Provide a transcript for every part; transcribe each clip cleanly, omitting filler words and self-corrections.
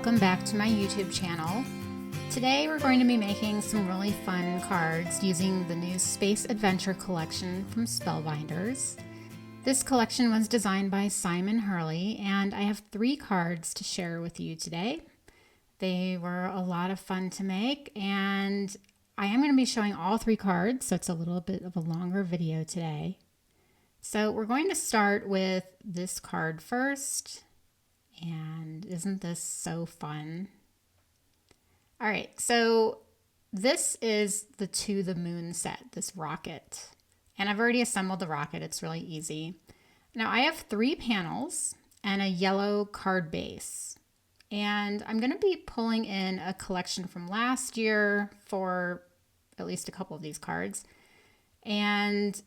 welcome back to my YouTube channel. Today we're going to be making some really fun cards using the new Space Adventure collection from Spellbinders. This collection was designed by Simon Hurley, and I have 3 cards to share with you today. They were a lot of fun to make, and I am going to be showing all 3 cards, so it's a little bit of a longer video today. So we're going to start with this card first, and isn't this so fun? All right, so this is the To the Moon set, this rocket. And I've already assembled the rocket, it's really easy. Now I have 3 panels and a yellow card base. And I'm gonna be pulling in a collection from last year for at least a couple of these cards. And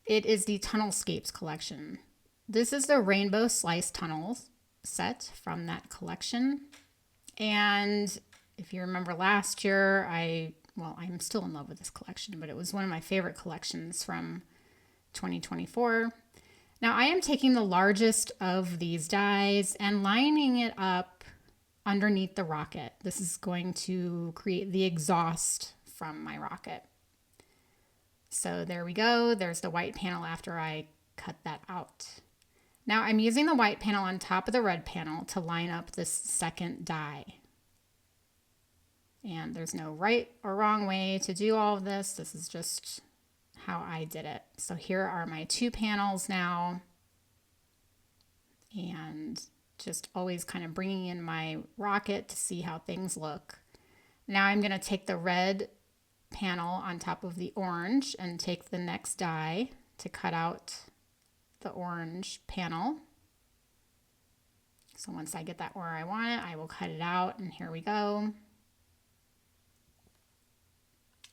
it is the Tunnelscapes collection. This is the Rainbow Slice Tunnels set from that collection. And if you remember last year, I'm still in love with this collection, but it was one of my favorite collections from 2024. Now I am taking the largest of these dies and lining it up underneath the rocket. This is going to create the exhaust from my rocket. So there we go. There's the white panel after I cut that out. Now I'm using the white panel on top of the red panel to line up this second die. And there's no right or wrong way to do all of this. This is just how I did it. So here are my 2 panels now. And just always kind of bringing in my rocket to see how things look. Now I'm going to take the red panel on top of the orange and take the next die to cut out the orange panel. So once I get that where I want it, I will cut it out, and here we go.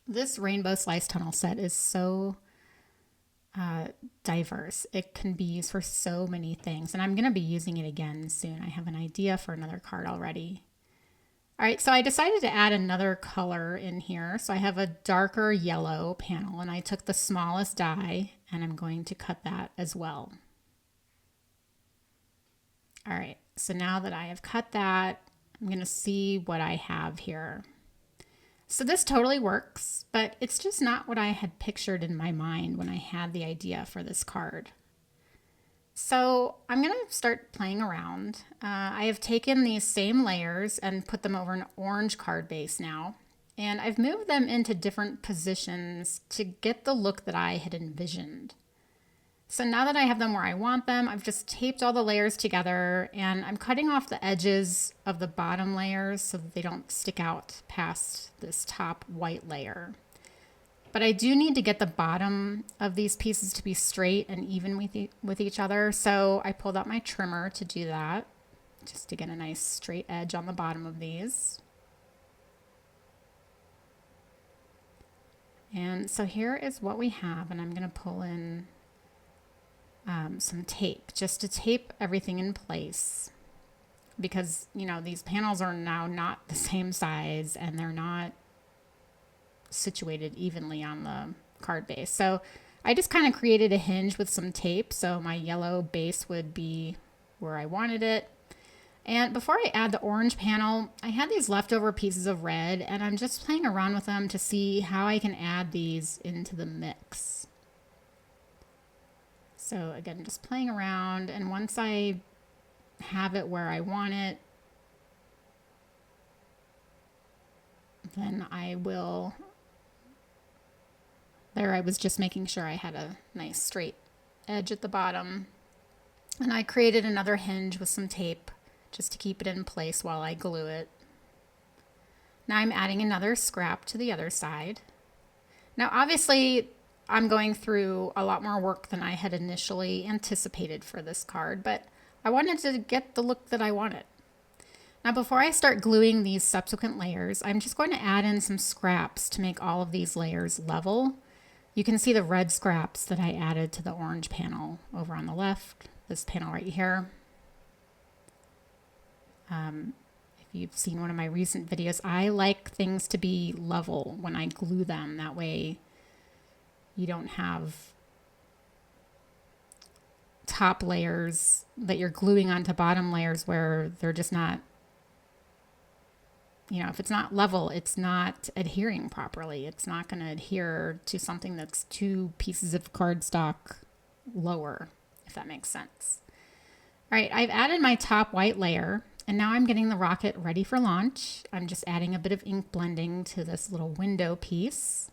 This Rainbow Slice Tunnel set is so diverse. It can be used for so many things, and I'm going to be using it again soon. I have an idea for another card already. All right, so I decided to add another color in here. So I have a darker yellow panel, and I took the smallest die, and I'm going to cut that as well. All right, so now that I have cut that, I'm going to see what I have here. So this totally works, but it's just not what I had pictured in my mind when I had the idea for this card. So I'm going to start playing around. I have taken these same layers and put them over an orange card base now. And I've moved them into different positions to get the look that I had envisioned. So now that I have them where I want them, I've just taped all the layers together, and I'm cutting off the edges of the bottom layers so that they don't stick out past this top white layer. But I do need to get the bottom of these pieces to be straight and even with each other. So I pulled out my trimmer to do that, just to get a nice straight edge on the bottom of these. And so here is what we have, and I'm going to pull in some tape just to tape everything in place, because you know these panels are now not the same size and they're not situated evenly on the card base. So I just kind of created a hinge with some tape so my yellow base would be where I wanted it. And before I add the orange panel, I had these leftover pieces of red, and I'm just playing around with them to see how I can add these into the mix. So again, just playing around, and once I have it where I want it, then I will. There I was just making sure I had a nice straight edge at the bottom. And I created another hinge with some tape just to keep it in place while I glue it. Now I'm adding another scrap to the other side. Now obviously I'm going through a lot more work than I had initially anticipated for this card, but I wanted to get the look that I wanted. Now before I start gluing these subsequent layers, I'm just going to add in some scraps to make all of these layers level. You can see the red scraps that I added to the orange panel over on the left, this panel right here. If you've seen one of my recent videos, I like things to be level when I glue them. That way you don't have top layers that you're gluing onto bottom layers where they're just not you know, if it's not level, it's not adhering properly. It's not going to adhere to something that's 2 pieces of cardstock lower, if that makes sense. All right, I've added my top white layer, and now I'm getting the rocket ready for launch. I'm just adding a bit of ink blending to this little window piece.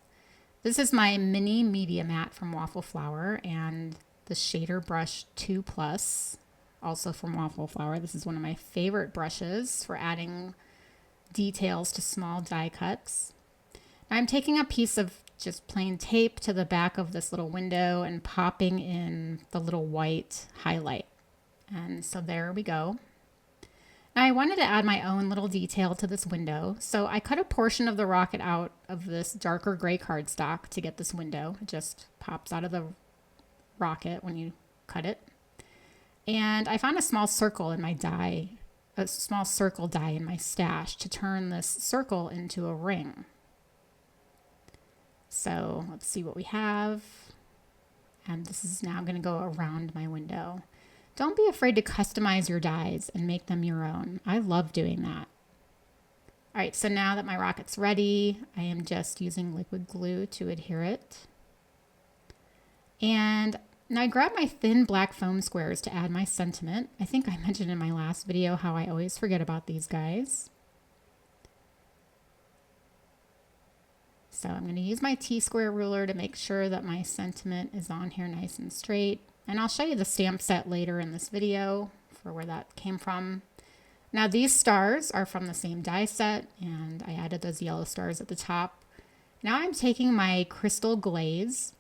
This is my mini media mat from Waffle Flower and the shader brush 2 Plus, also from Waffle Flower. This is one of my favorite brushes for adding details to small die cuts. Now I'm taking a piece of just plain tape to the back of this little window and popping in the little white highlight. And so there we go. Now I wanted to add my own little detail to this window, so I cut a portion of the rocket out of this darker gray cardstock to get this window. It just pops out of the rocket when you cut it. And I found a small circle in my die, a small circle die in my stash to turn this circle into a ring. So let's see what we have. And this is now going to go around my window. Don't be afraid to customize your dies and make them your own. I love doing that. All right, so now that my rocket's ready, I am just using liquid glue to adhere it. And now I grabbed my thin black foam squares to add my sentiment. I think I mentioned in my last video how I always forget about these guys. So I'm going to use my T-square ruler to make sure that my sentiment is on here nice and straight. And I'll show you the stamp set later in this video for where that came from. Now these stars are from the same die set, and I added those yellow stars at the top. Now I'm taking my crystal glaze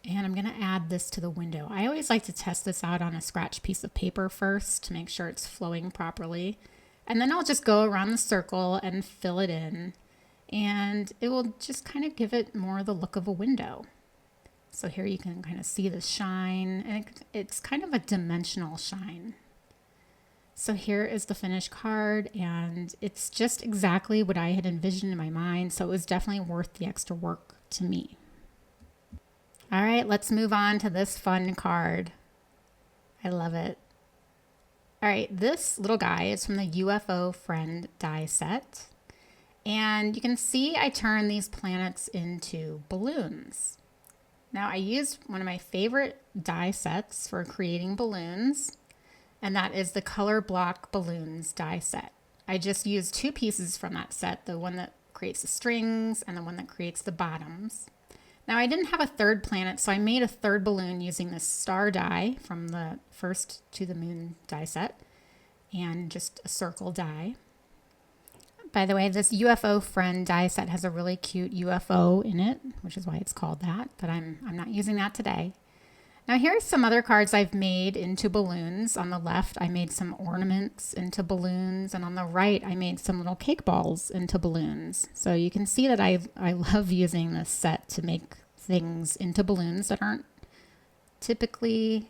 and I'm going to add this to the window. I always like to test this out on a scratch piece of paper first to make sure it's flowing properly. And then I'll just go around the circle and fill it in. And it will just kind of give it more the look of a window. So here you can kind of see the shine, and it's kind of a dimensional shine. So here is the finished card, and it's just exactly what I had envisioned in my mind. So it was definitely worth the extra work to me. All right, let's move on to this fun card. I love it. All right, this little guy is from the UFO Friend Die Set. And you can see I turn these planets into balloons. Now I used one of my favorite die sets for creating balloons, and that is the Color Block Balloons die set. I just used 2 pieces from that set, the one that creates the strings and the one that creates the bottoms. Now I didn't have a third planet, so I made a third balloon using this star die from the First to the Moon die set and just a circle die. By the way, this UFO Friend die set has a really cute UFO in it, which is why it's called that, but I'm not using that today. Now here's some other cards I've made into balloons. On the left, I made some ornaments into balloons, and on the right, I made some little cake balls into balloons. So you can see that I love using this set to make things into balloons that aren't typically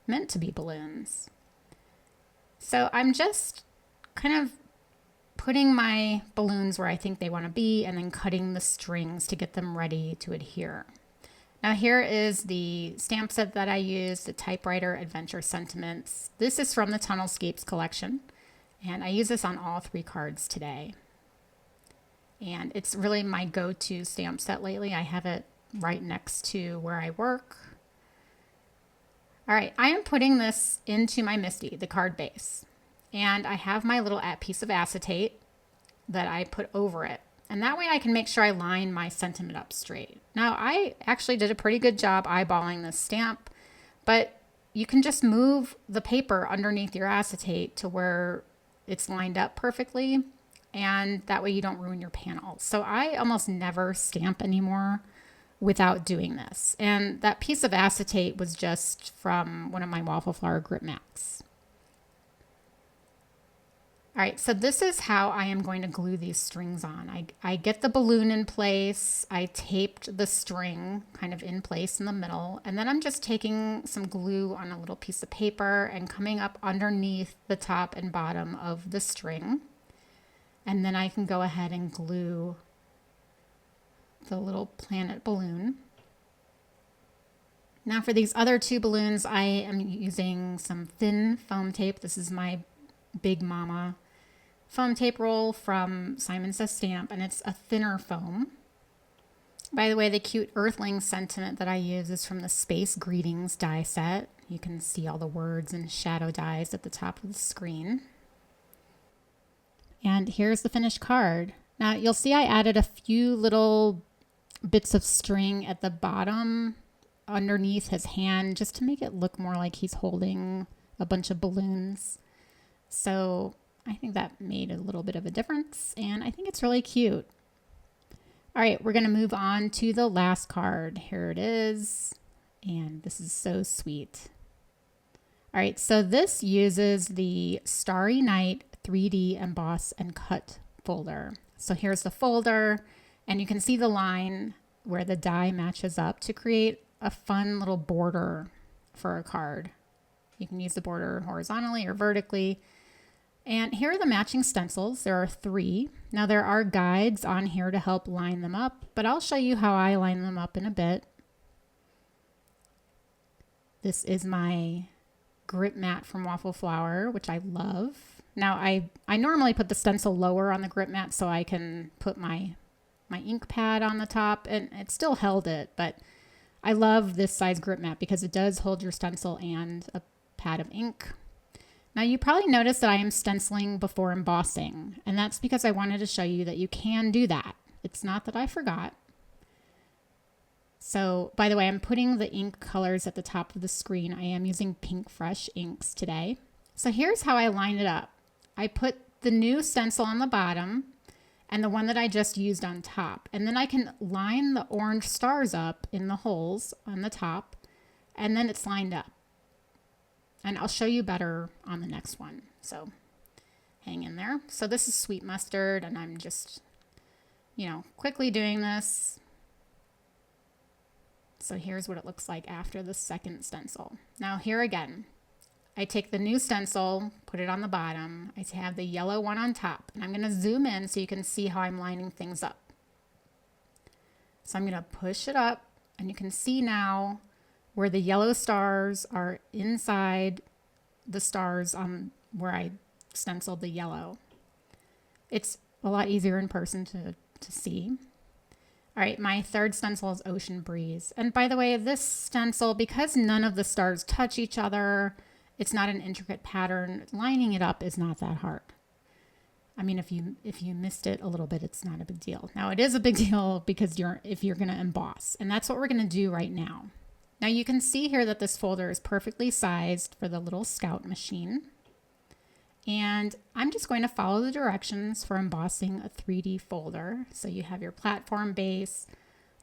meant to be balloons. So I'm just kind of putting my balloons where I think they want to be and then cutting the strings to get them ready to adhere. Now here is the stamp set that I used, the Typewriter Adventure Sentiments. This is from the Tunnelscapes collection, and I use this on all 3 cards today. And it's really my go-to stamp set lately. I have it right next to where I work. All right, I am putting this into my Misty, the card base. And I have my little piece of acetate that I put over it. And that way I can make sure I line my sentiment up straight. Now, I actually did a pretty good job eyeballing this stamp, but you can just move the paper underneath your acetate to where it's lined up perfectly. And that way you don't ruin your panel. So I almost never stamp anymore without doing this. And that piece of acetate was just from one of my Waffle Flower grip mats. All right, so this is how I am going to glue these strings on. I get the balloon in place. I taped the string kind of in place in the middle. And then I'm just taking some glue on a little piece of paper and coming up underneath the top and bottom of the string. And then I can go ahead and glue the little planet balloon. Now for these other 2 balloons, I am using some thin foam tape. This is my Big Mama foam tape roll from Simon Says Stamp, and it's a thinner foam. By the way, the cute Earthling sentiment that I use is from the Space Greetings die set. You can see all the words and shadow dies at the top of the screen. And here's the finished card. Now you'll see I added a few little bits of string at the bottom underneath his hand just to make it look more like he's holding a bunch of balloons. So I think that made a little bit of a difference, and I think it's really cute. All right, we're going to move on to the last card. Here it is, and this is so sweet. All right, so this uses the Starry Night 3D Emboss and Cut folder. So here's the folder, and you can see the line where the die matches up to create a fun little border for a card. You can use the border horizontally or vertically. And here are the matching stencils. There are 3. Now there are guides on here to help line them up, but I'll show you how I line them up in a bit. This is my grip mat from Waffle Flower, which I love. Now I normally put the stencil lower on the grip mat so I can put my ink pad on the top, and it still held it, but I love this size grip mat because it does hold your stencil and a pad of ink. Now you probably noticed that I am stenciling before embossing, and that's because I wanted to show you that you can do that. It's not that I forgot. So, by the way, I'm putting the ink colors at the top of the screen. I am using Pinkfresh inks today. So here's how I line it up. I put the new stencil on the bottom and the one that I just used on top. And then I can line the orange stars up in the holes on the top, and then it's lined up. And I'll show you better on the next one. So hang in there. So this is Sweet Mustard, and I'm just, quickly doing this. So here's what it looks like after the second stencil. Now here again, I take the new stencil, put it on the bottom. I have the yellow one on top, and I'm going to zoom in so you can see how I'm lining things up. So I'm going to push it up, and you can see now where the yellow stars are inside the stars on where I stenciled the yellow. It's a lot easier in person to see. All right, my third stencil is Ocean Breeze. And by the way, this stencil, because none of the stars touch each other, it's not an intricate pattern, lining it up is not that hard. I mean, if you missed it a little bit, it's not a big deal. Now it is a big deal because if you're gonna emboss, and that's what we're gonna do right now. Now you can see here that this folder is perfectly sized for the little Scout machine. And I'm just going to follow the directions for embossing a 3D folder. So you have your platform base,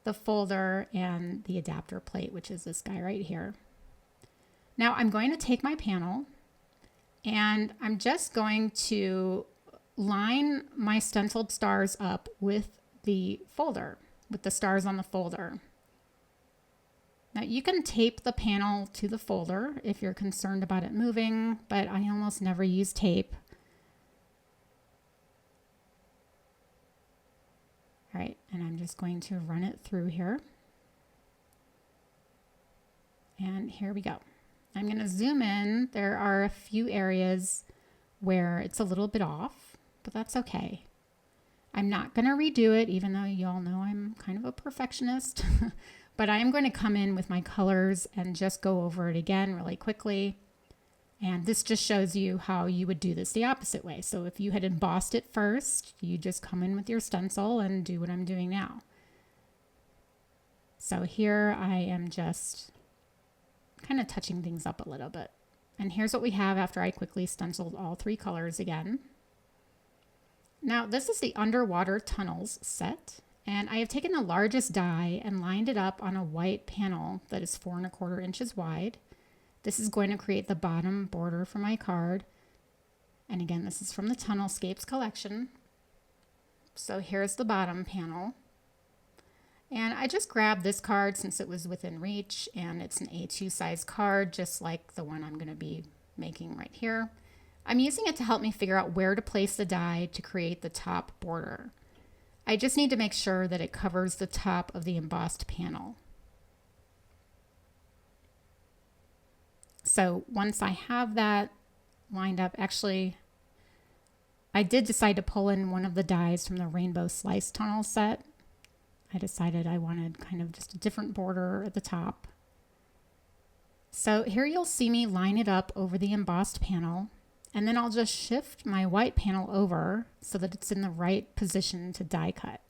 the folder, and the adapter plate, which is this guy right here. Now I'm going to take my panel, and I'm just going to line my stenciled stars up with the folder, with the stars on the folder. Now you can tape the panel to the folder if you're concerned about it moving, but I almost never use tape. All right, and I'm just going to run it through here. And here we go. I'm going to zoom in. There are a few areas where it's a little bit off, but that's okay. I'm not going to redo it, even though you all know I'm kind of a perfectionist. But I am going to come in with my colors and just go over it again really quickly. And this just shows you how you would do this the opposite way. So if you had embossed it first, you just come in with your stencil and do what I'm doing now. So here I am just kind of touching things up a little bit. And here's what we have after I quickly stenciled all 3 colors again. Now this is the Underwater Tunnels set. And I have taken the largest die and lined it up on a white panel that is 4 1/4 inches wide. This is going to create the bottom border for my card. And again, this is from the Tunnelscapes collection. So here's the bottom panel. And I just grabbed this card since it was within reach, and it's an A2 size card, just like the one I'm going to be making right here. I'm using it to help me figure out where to place the die to create the top border. I just need to make sure that it covers the top of the embossed panel. So once I have that lined up, actually, I did decide to pull in one of the dies from the Rainbow Slice Tunnel set. I decided I wanted kind of just a different border at the top. So here you'll see me line it up over the embossed panel, and then I'll just shift my white panel over so that it's in the right position to die cut.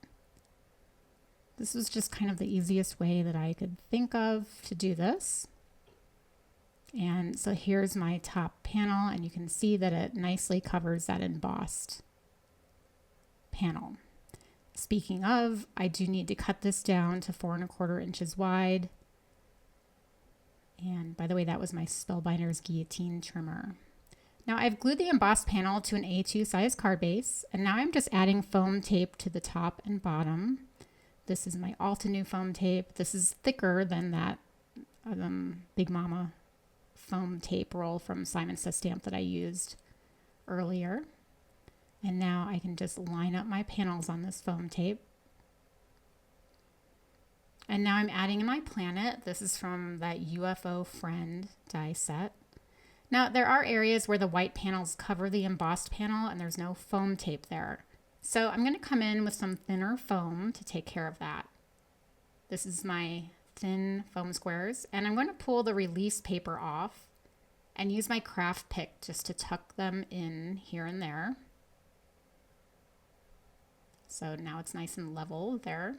This was just kind of the easiest way that I could think of to do this. And so here's my top panel, and you can see that it nicely covers that embossed panel. Speaking of, I do need to cut this down to 4¼ inches wide. And by the way, that was my Spellbinders guillotine trimmer. Now I've glued the embossed panel to an A2 size card base, and now I'm just adding foam tape to the top and bottom. This is my Altenew foam tape. This is thicker than that Big Mama foam tape roll from Simon Says Stamp that I used earlier. And now I can just line up my panels on this foam tape. And now I'm adding in my planet. This is from that UFO Friend Die Set. Now there are areas where the white panels cover the embossed panel and there's no foam tape there. So I'm going to come in with some thinner foam to take care of that. This is my thin foam squares, and I'm going to pull the release paper off and use my craft pick just to tuck them in here and there. So now it's nice and level there.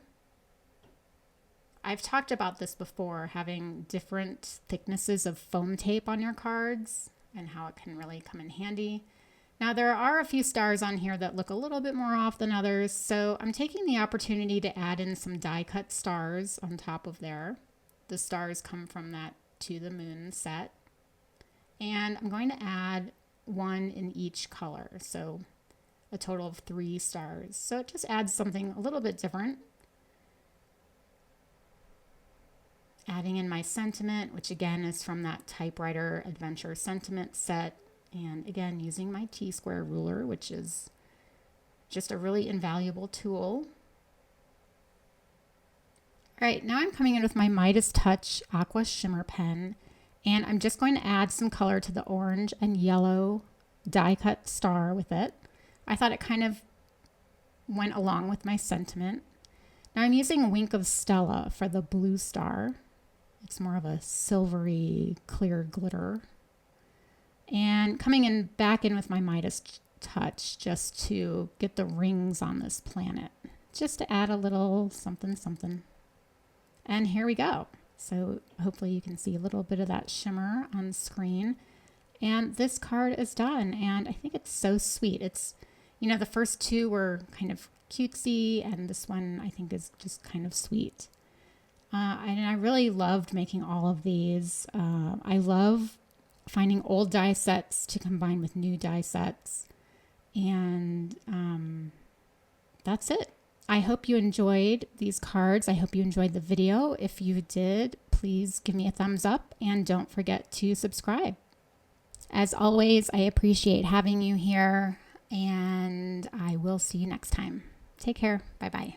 I've talked about this before, having different thicknesses of foam tape on your cards and how it can really come in handy. Now there are a few stars on here that look a little bit more off than others, so I'm taking the opportunity to add in some die cut stars on top of there. The stars come from that To the Moon set. And I'm going to add one in each color, so a total of 3 stars. So it just adds something a little bit different. Adding in my sentiment, which again is from that Typewriter Adventure Sentiment set. And again, using my T-square ruler, which is just a really invaluable tool. All right, now I'm coming in with my Midas Touch Aqua Shimmer pen, and I'm just going to add some color to the orange and yellow die cut star with it. I thought it kind of went along with my sentiment. Now I'm using Wink of Stella for the blue star. It's more of a silvery clear glitter. And coming in back in with my Midas Touch just to get the rings on this planet, just to add a little something something. And here we go. So hopefully you can see a little bit of that shimmer on screen. And this card is done, and I think it's so sweet. It's, you know, the first 2 were kind of cutesy, and this one I think is just kind of sweet. And I really loved making all of these. I love finding old die sets to combine with new die sets. And that's it. I hope you enjoyed these cards. I hope you enjoyed the video. If you did, please give me a thumbs up and don't forget to subscribe. As always, I appreciate having you here, and I will see you next time. Take care. Bye-bye.